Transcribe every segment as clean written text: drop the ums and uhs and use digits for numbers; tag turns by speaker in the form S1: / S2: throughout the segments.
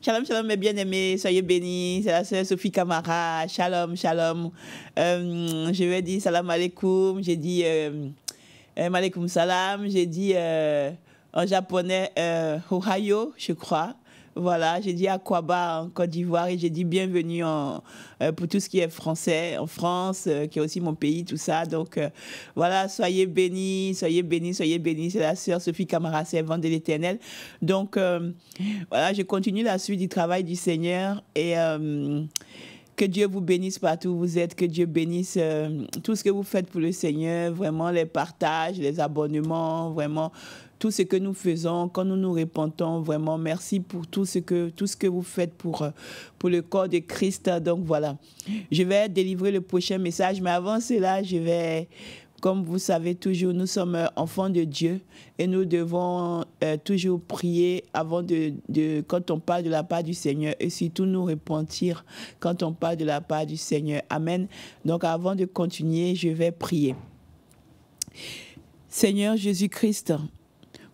S1: Shalom, shalom, mes bien-aimés, soyez bénis. C'est la sœur Sophie Camara. Shalom, shalom. Je vais dire salam alaikum. J'ai dit alaikum salam. J'ai dit en japonais Ohio, je crois. Voilà, j'ai dit Akwaba en Côte d'Ivoire et j'ai dit bienvenue pour tout ce qui est français en France, qui est aussi mon pays, tout ça. Donc voilà, soyez bénis, soyez bénis, soyez bénis. C'est la sœur Sophie Camara, servante de l'Éternel. Donc voilà, je continue la suite du travail du Seigneur et que Dieu vous bénisse partout où vous êtes, que Dieu bénisse tout ce que vous faites pour le Seigneur, vraiment les partages, les abonnements, vraiment tout ce que nous faisons, quand nous nous repentons, vraiment, merci pour tout ce que vous faites pour le corps de Christ. Donc voilà, je vais délivrer le prochain message, mais avant cela, je vais, comme vous savez toujours, nous sommes enfants de Dieu et nous devons toujours prier avant quand on parle de la part du Seigneur et surtout nous repentir quand on parle de la part du Seigneur. Amen. Donc avant de continuer, je vais prier. Seigneur Jésus-Christ,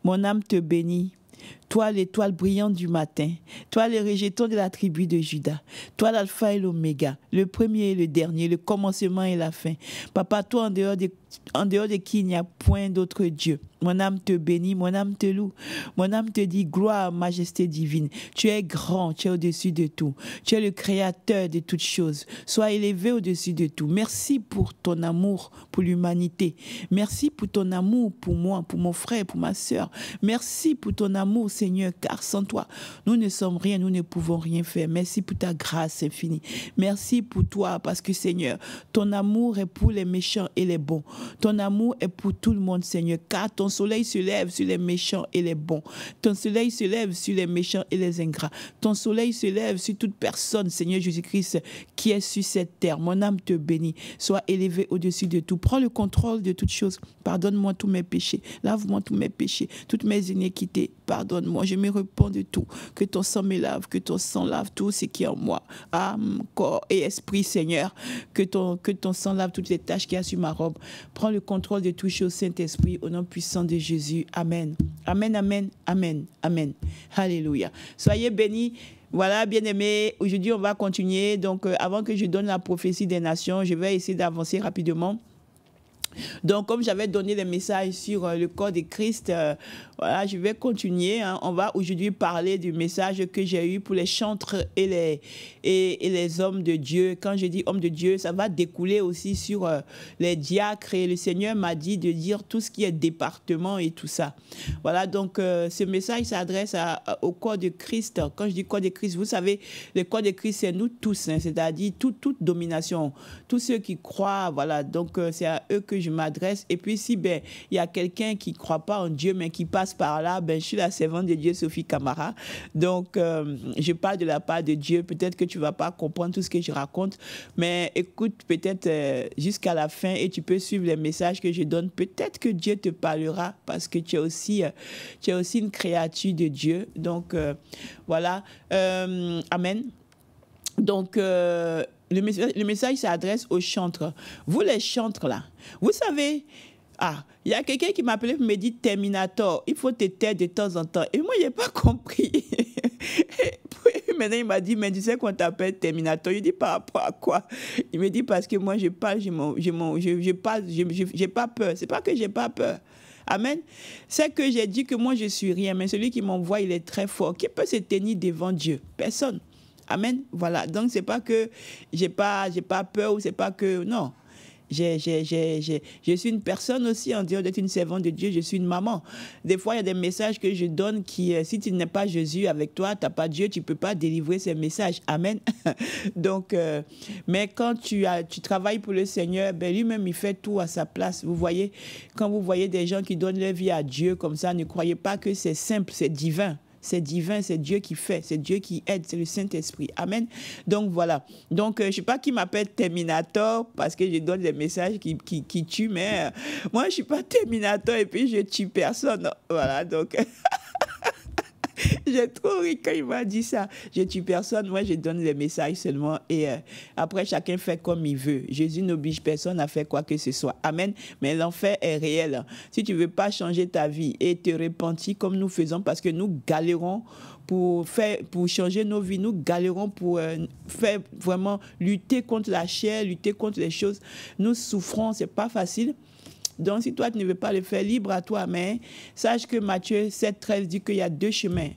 S1: mon âme te bénit. Toi, l'étoile brillante du matin. Toi, le rejeton de la tribu de Juda. Toi, l'alpha et l'oméga, le premier et le dernier, le commencement et la fin. Papa, toi, en dehors de qui il n'y a point d'autre Dieu. Mon âme te bénit, mon âme te loue. Mon âme te dit gloire, majesté divine. Tu es grand, tu es au-dessus de tout. Tu es le créateur de toutes choses. Sois élevé au-dessus de tout. Merci pour ton amour pour l'humanité. Merci pour ton amour pour moi, pour mon frère, pour ma sœur. Merci pour ton amour, Seigneur, car sans toi, nous ne sommes rien, nous ne pouvons rien faire. Merci pour ta grâce infinie. Merci pour toi, parce que, Seigneur, ton amour est pour les méchants et les bons. Ton amour est pour tout le monde, Seigneur, car ton soleil se lève sur les méchants et les bons. Ton soleil se lève sur les méchants et les ingrats. Ton soleil se lève sur toute personne, Seigneur Jésus-Christ, qui est sur cette terre. Mon âme te bénit. Sois élevé au-dessus de tout. Prends le contrôle de toutes choses. Pardonne-moi tous mes péchés. Lave-moi tous mes péchés, toutes mes iniquités. Pardonne-moi. Je me repens de tout. Que ton sang me lave, que ton sang lave tout ce qui est en moi. Âme, corps et esprit, Seigneur. Que ton sang lave toutes les taches qu'il y a sur ma robe. Prends le contrôle de toutes choses, Saint-Esprit, au nom puissant de Jésus. Amen. Amen, amen, amen, amen. Alléluia. Soyez bénis. Voilà, bien-aimés, aujourd'hui, on va continuer. Donc, avant que je donne la prophétie des nations, je vais essayer d'avancer rapidement. Donc, comme j'avais donné les messages sur le corps de Christ, voilà, je vais continuer. Hein. On va aujourd'hui parler du message que j'ai eu pour les chantres et les hommes de Dieu. Quand je dis hommes de Dieu, ça va découler aussi sur les diacres. Et le Seigneur m'a dit de dire tout ce qui est département et tout ça. Voilà, donc ce message s'adresse au corps de Christ. Quand je dis corps de Christ, vous savez, le corps de Christ, c'est nous tous, hein, c'est-à-dire toute domination. Tous ceux qui croient, voilà, donc c'est à eux que je m'adresse. Et puis si il y a quelqu'un qui ne croit pas en Dieu, mais qui passe par là, je suis la servante de Dieu, Sophie Camara. Donc, je parle de la part de Dieu. Peut-être que tu ne vas pas comprendre tout ce que je raconte, mais écoute peut-être jusqu'à la fin et tu peux suivre les messages que je donne. Peut-être que Dieu te parlera parce que tu es aussi une créature de Dieu. Donc, voilà. Amen. Donc, le message s'adresse aux chantres. Vous, les chantres, là, vous savez, il y a quelqu'un qui m'appelait pour me dire Terminator, il faut te taire de temps en temps. Et moi, je n'ai pas compris. Maintenant, il m'a dit, mais tu sais qu'on t'appelle Terminator. Je dis par rapport à quoi? Il me dit parce que moi, je parle, j'ai pas peur. C'est pas que j'ai pas peur. Amen. C'est que j'ai dit que moi, je suis rien, mais celui qui m'envoie, il est très fort. Qui peut se tenir devant Dieu? Personne. Amen. Voilà. Donc, c'est pas que j'ai pas peur ou c'est pas que... Non. Je suis une personne aussi, en dehors d'être une servante de Dieu, je suis une maman. Des fois, il y a des messages que je donne qui, si tu n'es pas Jésus avec toi, tu n'as pas Dieu, tu ne peux pas délivrer ces messages. Amen. Donc, mais quand tu travailles pour le Seigneur, lui-même, il fait tout à sa place. Vous voyez, quand vous voyez des gens qui donnent leur vie à Dieu comme ça, ne croyez pas que c'est simple, c'est divin. C'est divin, c'est Dieu qui fait, c'est Dieu qui aide, c'est le Saint-Esprit. Amen. Donc, voilà. Donc, je ne sais pas qui m'appelle Terminator parce que je donne des messages qui tuent, mais moi, je ne suis pas Terminator et puis je ne tue personne. Voilà, donc... J'ai trop ri quand il m'a dit ça. Je tue personne, moi je donne les messages seulement et après chacun fait comme il veut. Jésus n'oblige personne à faire quoi que ce soit. Amen. Mais l'enfer est réel. Si tu ne veux pas changer ta vie et te repentir comme nous faisons, parce que nous galérons pour changer nos vies, nous galérons pour faire vraiment lutter contre la chair, lutter contre les choses. Nous souffrons, c'est pas facile. Donc, si toi, tu ne veux pas le faire, libre à toi, mais sache que Matthieu 7,13 dit qu'il y a deux chemins,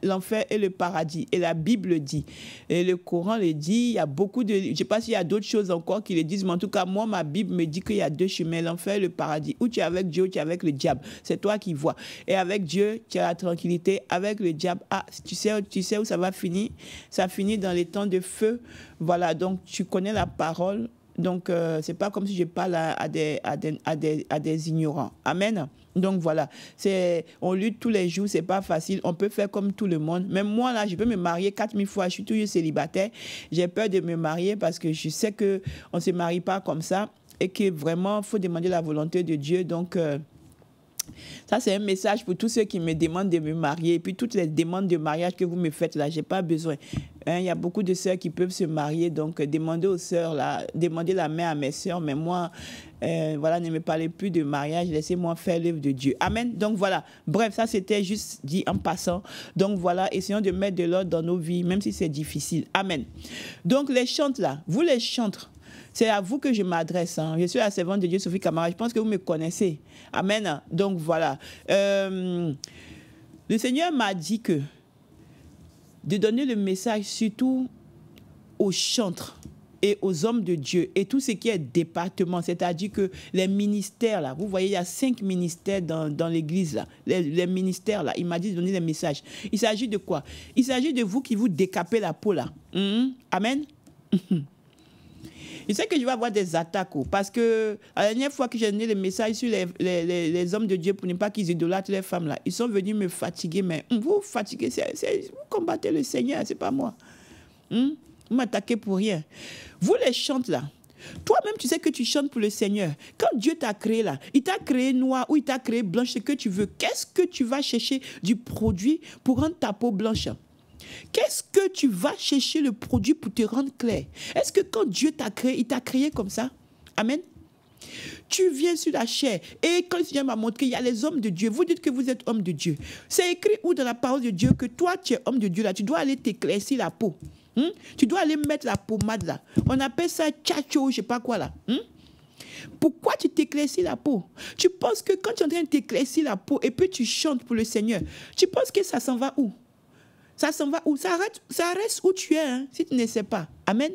S1: l'enfer et le paradis. Et la Bible dit, et le Coran le dit, il y a beaucoup de... Je ne sais pas s'il y a d'autres choses encore qui le disent, mais en tout cas, moi, ma Bible me dit qu'il y a deux chemins, l'enfer et le paradis. Ou tu es avec Dieu, ou tu es avec le diable. C'est toi qui vois. Et avec Dieu, tu as la tranquillité. Avec le diable, tu sais où ça va finir. Ça finit dans les temps de feu. Voilà, donc tu connais la parole. Donc, c'est pas comme si je parle à des ignorants. Amen. Donc, voilà. On lutte tous les jours, c'est pas facile. On peut faire comme tout le monde. Même moi, là, je peux me marier 4000 fois. Je suis toujours célibataire. J'ai peur de me marier parce que je sais qu'on ne se marie pas comme ça et que vraiment, il faut demander la volonté de Dieu. Donc, ça, c'est un message pour tous ceux qui me demandent de me marier. Et puis, toutes les demandes de mariage que vous me faites là, je n'ai pas besoin. Il y a beaucoup de sœurs qui peuvent se marier. Donc, demandez aux sœurs, là, demandez la main à mes sœurs. Mais moi, voilà, ne me parlez plus de mariage. Laissez-moi faire l'œuvre de Dieu. Amen. Donc, voilà. Bref, ça, c'était juste dit en passant. Donc, voilà, essayons de mettre de l'ordre dans nos vies, même si c'est difficile. Amen. Donc, les chantres là, vous les chantres, c'est à vous que je m'adresse. Hein. Je suis la servante de Dieu, Sophie Camara. Je pense que vous me connaissez. Amen. Donc, voilà. Le Seigneur m'a dit que de donner le message surtout aux chantres et aux hommes de Dieu et tout ce qui est département, c'est-à-dire que les ministères, là, vous voyez, il y a 5 ministères dans l'église, là, les ministères, là, il m'a dit de donner les messages. Il s'agit de quoi? Il s'agit de vous qui vous décapez la peau, là. Amen. Je sais que je vais avoir des attaques, parce que la dernière fois que j'ai donné le message sur les hommes de Dieu pour ne pas qu'ils idolâtrent les femmes, là, ils sont venus me fatiguer, mais vous fatiguez, vous combattez le Seigneur, c'est pas moi. Vous m'attaquez pour rien. Vous les chantes là, toi-même tu sais que tu chantes pour le Seigneur. Quand Dieu t'a créé là, il t'a créé noir ou il t'a créé blanche, ce que tu veux. Qu'est-ce que tu vas chercher du produit pour rendre ta peau blanche? Qu'est-ce que tu vas chercher le produit pour te rendre clair? Est-ce que quand Dieu t'a créé, il t'a créé comme ça? Amen. Tu viens sur la chair et quand le Seigneur m'a montré, il y a les hommes de Dieu. Vous dites que vous êtes homme de Dieu. C'est écrit où dans la parole de Dieu que toi, tu es homme de Dieu là, tu dois aller t'éclaircir la peau. Tu dois aller mettre la pommade là. On appelle ça tchatcho, je sais pas quoi là. Pourquoi tu t'éclaircis la peau? Tu penses que quand tu es en train de t'éclaircir la peau et puis tu chantes pour le Seigneur, tu penses que ça s'en va où? Ça s'en va où? Ça reste où tu es, hein, si tu ne sais pas. Amen.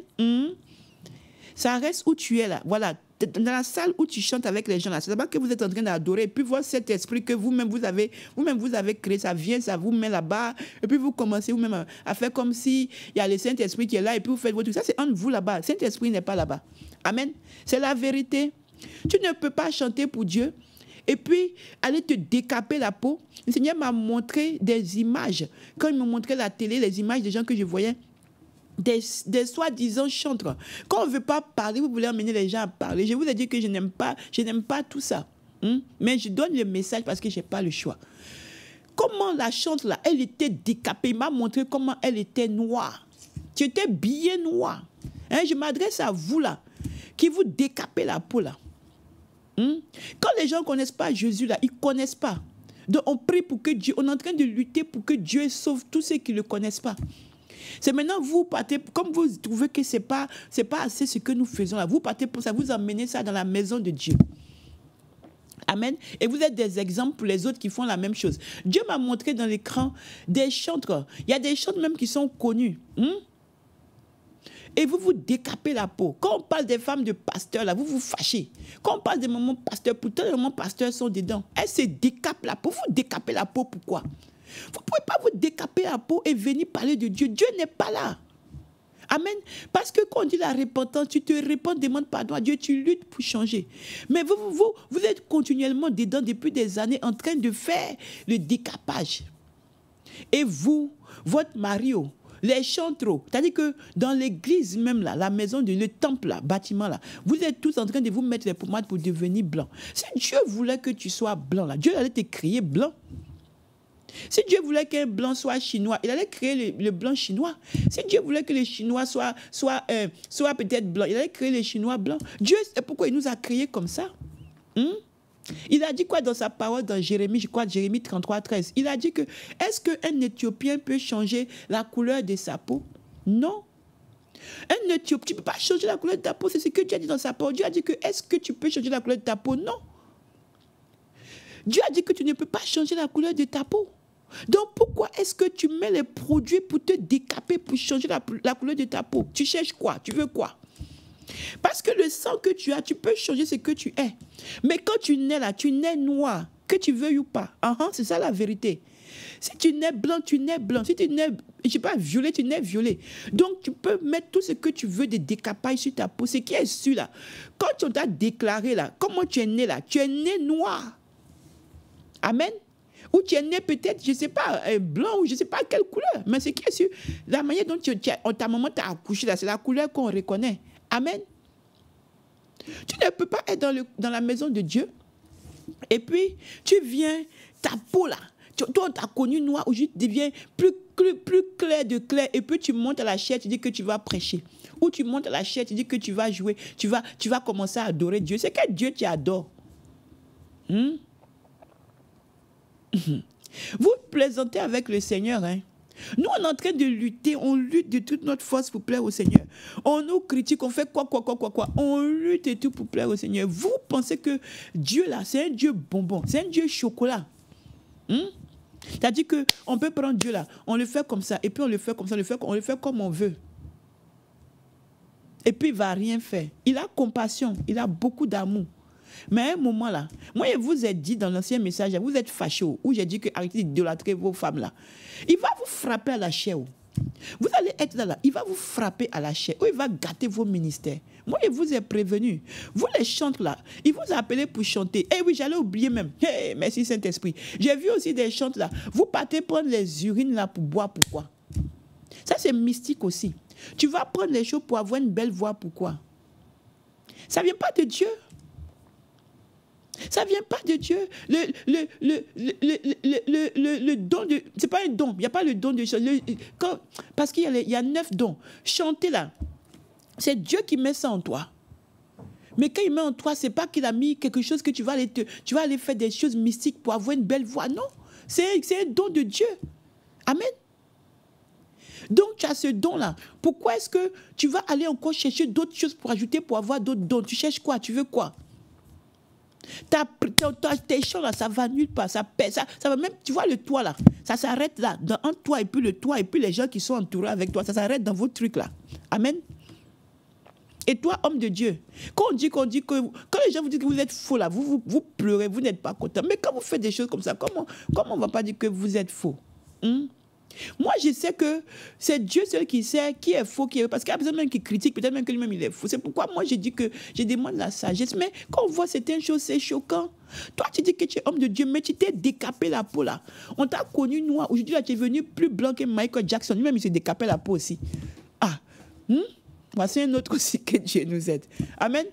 S1: Ça reste où tu es là. Voilà. Dans la salle où tu chantes avec les gens là. C'est pas que vous êtes en train d'adorer. Et puis voir cet esprit que vous-même vous avez créé. Ça vient, ça vous met là-bas. Et puis vous commencez vous-même à faire comme si il y a le Saint-Esprit qui est là. Et puis vous faites votre truc. Ça, c'est entre vous là-bas. Le Saint-Esprit n'est pas là-bas. Amen. C'est la vérité. Tu ne peux pas chanter pour Dieu et puis aller te décaper la peau. Le Seigneur m'a montré des images. Quand il me montrait la télé, les images des gens que je voyais, des soi-disant chantres. Quand on ne veut pas parler, vous voulez amener les gens à parler. Je vous ai dit que je n'aime pas tout ça. Mais je donne le message parce que je n'ai pas le choix. Comment la chante là, elle était décapée. Il m'a montré comment elle était noire. Tu étais bien noire. Je m'adresse à vous là, qui vous décapez la peau là. Quand les gens ne connaissent pas Jésus, là, ils ne connaissent pas. Donc on prie pour que Dieu, on est en train de lutter pour que Dieu sauve tous ceux qui ne le connaissent pas. C'est maintenant vous partez, comme vous trouvez que ce n'est pas assez ce que nous faisons là, vous partez pour ça, vous emmenez ça dans la maison de Dieu. Amen. Et vous êtes des exemples pour les autres qui font la même chose. Dieu m'a montré dans l'écran des chantres. Il y a des chantres même qui sont connus. Et vous vous décapez la peau. Quand on parle des femmes de pasteurs, là, vous vous fâchez. Quand on parle des mamans pasteurs, pourtant les mamans pasteurs sont dedans. Elles se décapent la peau. Vous décapez la peau, pourquoi? Vous ne pouvez pas vous décaper la peau et venir parler de Dieu. Dieu n'est pas là. Amen. Parce que quand on dit la repentance, tu te répands, demande pardon à Dieu, tu luttes pour changer. Mais vous êtes continuellement dedans depuis des années en train de faire le décapage. Et vous, votre mari, les chantres, c'est-à-dire que dans l'église même, là, la maison, le temple, là, bâtiment, là, vous êtes tous en train de vous mettre les pommades pour devenir blanc. Si Dieu voulait que tu sois blanc, là, Dieu allait te créer blanc. Si Dieu voulait qu'un blanc soit chinois, il allait créer le blanc chinois. Si Dieu voulait que les Chinois soient peut-être blancs, il allait créer les Chinois blancs. Dieu, c'est pourquoi il nous a créés comme ça. Il a dit quoi dans sa parole dans Jérémie, je crois, Jérémie 33, 13. Il a dit que, est-ce qu'un Éthiopien peut changer la couleur de sa peau? Non. Un Éthiopien, tu ne peux pas changer la couleur de ta peau, c'est ce que Dieu a dit dans sa parole. Dieu a dit que, est-ce que tu peux changer la couleur de ta peau? Non. Dieu a dit que tu ne peux pas changer la couleur de ta peau. Donc, pourquoi est-ce que tu mets les produits pour te décaper, pour changer la couleur de ta peau? Tu cherches quoi? Tu veux quoi? Parce que le sang que tu as, tu peux changer ce que tu es. Mais quand tu nais là, tu nais noir, que tu veuilles ou pas. C'est ça la vérité. Si tu nais blanc, tu nais blanc. Si tu nais, je sais pas, violet, tu nais violet. Donc, tu peux mettre tout ce que tu veux de décapage sur ta peau. Ce qui est sûr là, quand on t'a déclaré là, comment tu es né là? Tu es né noir. Amen. Ou tu es né peut-être, je ne sais pas, blanc ou je ne sais pas quelle couleur. Mais ce qui est sûr, la manière dont ta maman t'a accouché là, c'est la couleur qu'on reconnaît. Amen. Tu ne peux pas être dans la maison de Dieu. Et puis, tu viens, ta peau là, toi, tu as connu noir, aujourd'hui, tu deviens plus clair de clair. Et puis, tu montes à la chair, tu dis que tu vas prêcher. Ou tu montes à la chair, tu dis que tu vas jouer, tu vas commencer à adorer Dieu. C'est quel Dieu tu adores? Vous plaisantez avec le Seigneur, hein? Nous, on est en train de lutter, on lutte de toute notre force pour plaire au Seigneur. On nous critique, on fait quoi. On lutte et tout pour plaire au Seigneur. Vous pensez que Dieu, là, c'est un Dieu bonbon, c'est un Dieu chocolat. C'est-à-dire qu'on peut prendre Dieu, là, on le fait comme ça, et puis on le fait comme ça, on le fait comme on veut. Et puis il ne va rien faire. Il a compassion, il a beaucoup d'amour. Mais à un moment là, moi je vous ai dit dans l'ancien message, vous êtes fâchés, où j'ai dit que arrêtez d'idolâtrer vos femmes là. Il va vous frapper à la chair. Vous allez être là, il va vous frapper à la chair, ou il va gâter vos ministères. Moi je vous ai prévenu. Vous les chantes là, il vous a appelé pour chanter. Eh oui, j'allais oublier même. Hey, merci Saint-Esprit. J'ai vu aussi des chantes là. Vous partez prendre les urines là pour boire, pourquoi? Ça c'est mystique aussi. Tu vas prendre les choses pour avoir une belle voix, pourquoi? Ça ne vient pas de Dieu. Ça ne vient pas de Dieu. Le don de... Ce n'est pas un don. Il n'y a pas le don de... parce qu'il y a 9 dons. Chanter là, c'est Dieu qui met ça en toi. Mais quand il met en toi, ce n'est pas qu'il a mis quelque chose que tu vas aller faire des choses mystiques pour avoir une belle voix. Non. C'est un don de Dieu. Amen. Donc, tu as ce don-là. Pourquoi est-ce que tu vas aller encore chercher d'autres choses pour ajouter, pour avoir d'autres dons? Tu cherches quoi? Tu veux quoi? Tes chants là, ça va nulle part, ça pèse, ça va même, tu vois le toit là, ça s'arrête là, entre toi et puis le toit et puis les gens qui sont entourés avec toi, ça s'arrête dans vos trucs là. Amen. Et toi, homme de Dieu, quand les gens vous disent que vous êtes faux là, vous pleurez, vous n'êtes pas content. Mais quand vous faites des choses comme ça, comment on ne va pas dire que vous êtes faux? Moi, je sais que c'est Dieu seul qui sait qui est faux, qui est... Parce qu'il y a besoin même qui critique, peut-être même que lui-même il est faux. C'est pourquoi moi, je dis que je demande la sagesse. Mais quand on voit certaines choses, c'est choquant. Toi, tu dis que tu es homme de Dieu, mais tu t'es décapé la peau là. On t'a connu noir. Aujourd'hui, tu es venu plus blanc que Michael Jackson. Lui-même, il s'est décapé la peau aussi. Voici un autre aussi que Dieu nous aide. Amen.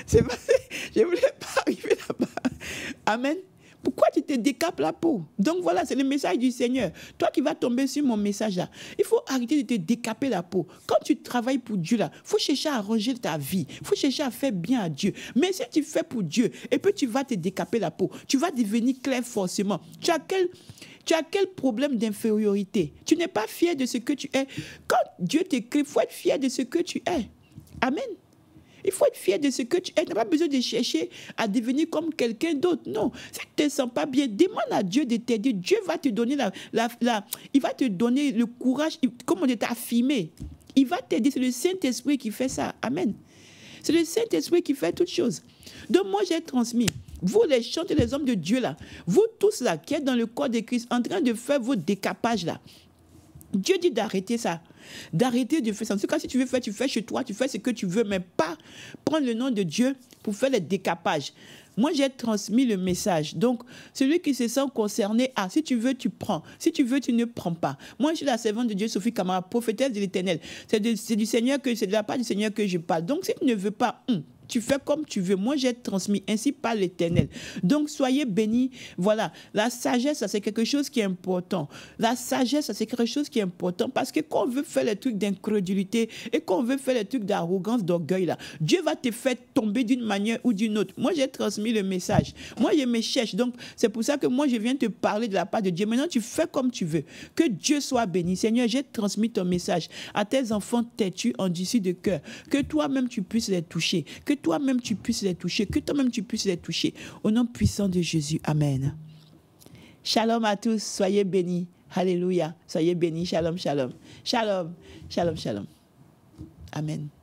S1: C'est vrai, je ne voulais pas arriver là-bas. Amen. Pourquoi tu te décapes la peau? Donc voilà, c'est le message du Seigneur. Toi qui vas tomber sur mon message là, il faut arrêter de te décaper la peau. Quand tu travailles pour Dieu là, il faut chercher à arranger ta vie. Il faut chercher à faire bien à Dieu. Mais si tu fais pour Dieu et puis tu vas te décaper la peau, tu vas devenir clair forcément. Tu as quel problème d'infériorité? Tu n'es pas fier de ce que tu es. Quand Dieu t'écrit, il faut être fier de ce que tu es. Amen. Il faut être fier de ce que tu es. Tu n'as pas besoin de chercher à devenir comme quelqu'un d'autre. Non. Si tu ne te sens pas bien, demande à Dieu de t'aider. Dieu va te donner il va te donner le courage, comment de t'affirmer. Il va t'aider. C'est le Saint-Esprit qui fait ça. Amen. C'est le Saint-Esprit qui fait toutes choses. Donc moi, j'ai transmis. Vous, les chanteurs, les hommes de Dieu, là, vous tous là, qui êtes dans le corps de Christ, en train de faire vos décapages là, Dieu dit d'arrêter ça. D'arrêter de faire ça. En tout cas, si tu veux faire, tu fais chez toi, tu fais ce que tu veux, mais pas prendre le nom de Dieu pour faire les décapages. Moi, j'ai transmis le message. Donc, celui qui se sent concerné, si tu veux, tu prends. Si tu veux, tu ne prends pas. Moi, je suis la servante de Dieu, Sophie Camara, prophétesse de l'Éternel. C'est du Seigneur c'est de la part du Seigneur que je parle. Donc, si tu ne veux pas, tu fais comme tu veux. Moi, j'ai transmis, ainsi par l'Éternel. Donc, soyez bénis. Voilà, la sagesse, ça, c'est quelque chose qui est important. La sagesse, ça, c'est quelque chose qui est important parce que quand on veut faire les trucs d'incrédulité et quand on veut faire les trucs d'arrogance, d'orgueil, là, Dieu va te faire tomber d'une manière ou d'une autre. Moi, j'ai transmis le message. Moi, je me cherche. Donc, c'est pour ça que moi, je viens te parler de la part de Dieu. Maintenant, tu fais comme tu veux. Que Dieu soit béni. Seigneur, j'ai transmis ton message à tes enfants têtus, endurcis de cœur. Que toi-même, tu puisses les toucher. Que toi-même, tu puisses les toucher. Que toi-même, tu puisses les toucher. Au nom puissant de Jésus. Amen. Shalom à tous. Soyez bénis. Alléluia. Soyez bénis. Shalom, shalom. Shalom, shalom, shalom. Amen.